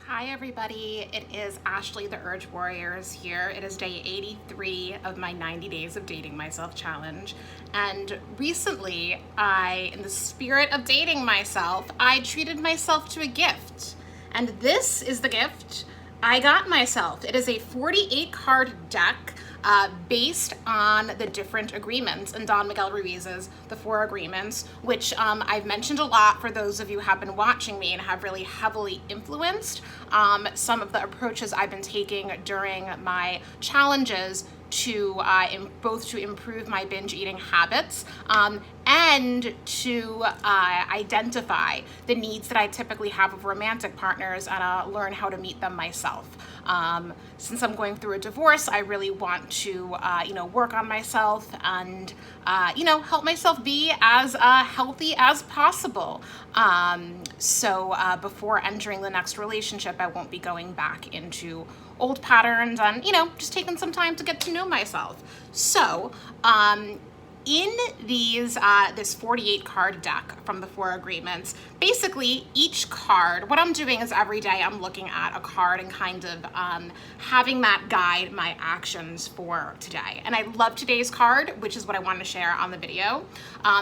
Hi everybody, it is Ashley the Urge Warriors here. It is day 83 of my 90 days of dating myself challenge. And recently, in the spirit of dating myself, I treated myself to a gift. And this is the gift I got myself. It is a 48 card deck based on the different agreements in Don Miguel Ruiz's The Four Agreements, which I've mentioned a lot for those of you who have been watching me and have really heavily influenced some of the approaches I've been taking during my challenges to both to improve my binge eating habits and to identify the needs that I typically have of romantic partners and learn how to meet them myself. Since I'm going through a divorce, I really want to work on myself and help myself be as healthy as possible. So before entering the next relationship, I won't be going back into old patterns and just taking some time to get to know myself. So in this 48 card deck from the Four Agreements, basically each card, what I'm doing is every day I'm looking at a card and kind of having that guide my actions for today. And I love today's card, which is what I wanted to share on the video.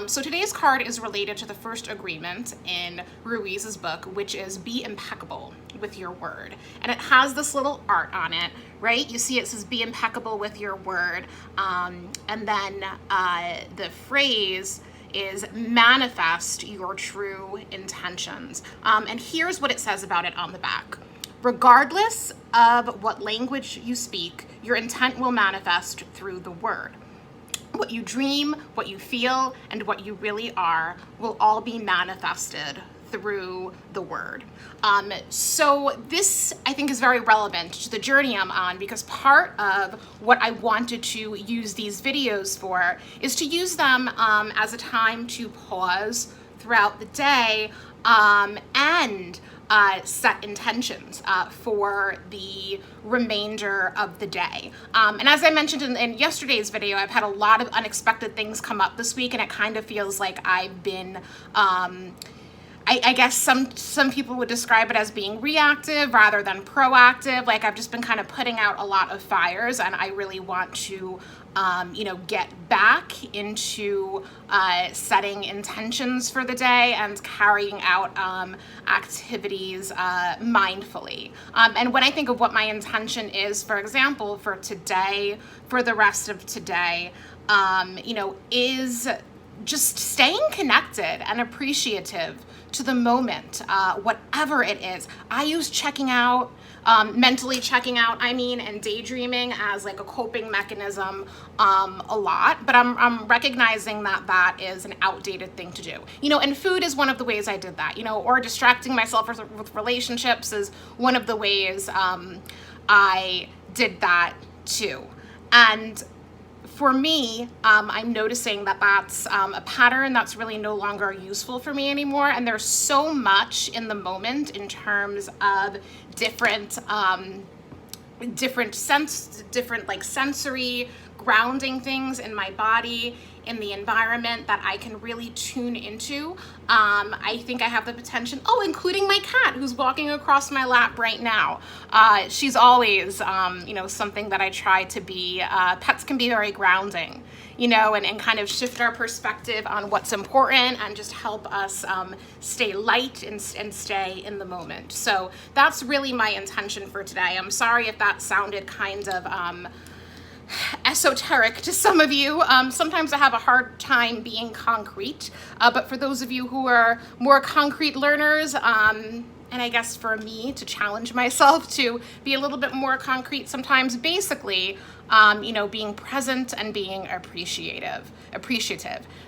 So today's card is related to the first agreement in Ruiz's book, which is be impeccable with your word. And it has this little art on it, right? You see it says be impeccable with your word. And then the phrase is manifest your true intentions. And here's what it says about it on the back. Regardless of what language you speak, your intent will manifest through the word. What you dream, what you feel, and what you really are will all be manifested through the word. So this, I think, is very relevant to the journey I'm on, because part of what I wanted to use these videos for is to use them as a time to pause throughout the day and set intentions for the remainder of the day. And as I mentioned in yesterday's video, I've had a lot of unexpected things come up this week, and it kind of feels like I've been I guess some people would describe it as being reactive rather than proactive. Like I've just been kind of putting out a lot of fires, and I really want to get back into setting intentions for the day and carrying out activities mindfully. And when I think of what my intention is, for example, for today, for the rest of today, is just staying connected and appreciative to the moment, whatever it is. I use checking out, mentally checking out, and daydreaming as like a coping mechanism a lot, but I'm recognizing that that is an outdated thing to do. And food is one of the ways I did that, or distracting myself with relationships is one of the ways I did that too. And for me, I'm noticing that that's a pattern that's really no longer useful for me anymore. And there's so much in the moment in terms of different sensory grounding things in my body, in the environment that I can really tune into. I think I have the potential, including my cat who's walking across my lap right now. She's always, something that I try to be. Pets can be very grounding, and kind of shift our perspective on what's important and just help us stay light and stay in the moment. So that's really my intention for today. I'm sorry if that sounded kind of esoteric to some of you. Sometimes I have a hard time being concrete, but for those of you who are more concrete learners, and I guess for me to challenge myself to be a little bit more concrete sometimes, basically, being present and being appreciative.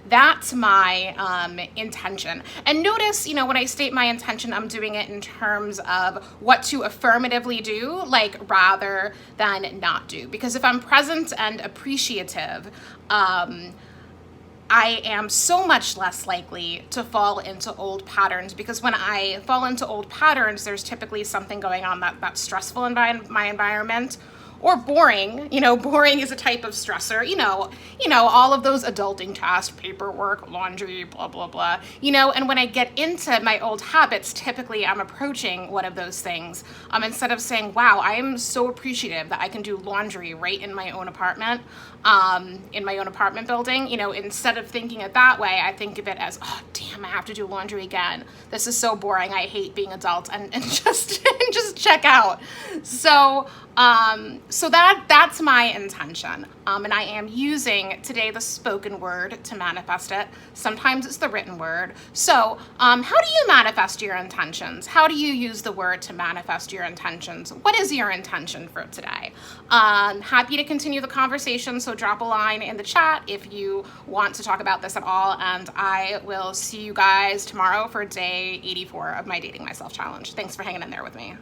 That's my intention. And notice, when I state my intention, I'm doing it in terms of what to affirmatively do, like rather than not do. Because if I'm present and appreciative, I am so much less likely to fall into old patterns, because when I fall into old patterns, there's typically something going on that's stressful in my environment, or boring. You know, boring is a type of stressor. All of those adulting tasks, paperwork, laundry, blah, blah, blah. And when I get into my old habits, typically I'm approaching one of those things. Instead of saying, wow, I am so appreciative that I can do laundry right in my own apartment, in my own apartment building. Instead of thinking it that way, I think of it as, oh, damn, I have to do laundry again. This is so boring. I hate being adult, and just check out. So that's my intention. And I am using today the spoken word to manifest it. Sometimes it's the written word. So how do you manifest your intentions? How do you use the word to manifest your intentions? What is your intention for today? Happy to continue the conversation. So drop a line in the chat if you want to talk about this at all. And I will see you guys tomorrow for day 84 of my Dating Myself challenge. Thanks for hanging in there with me.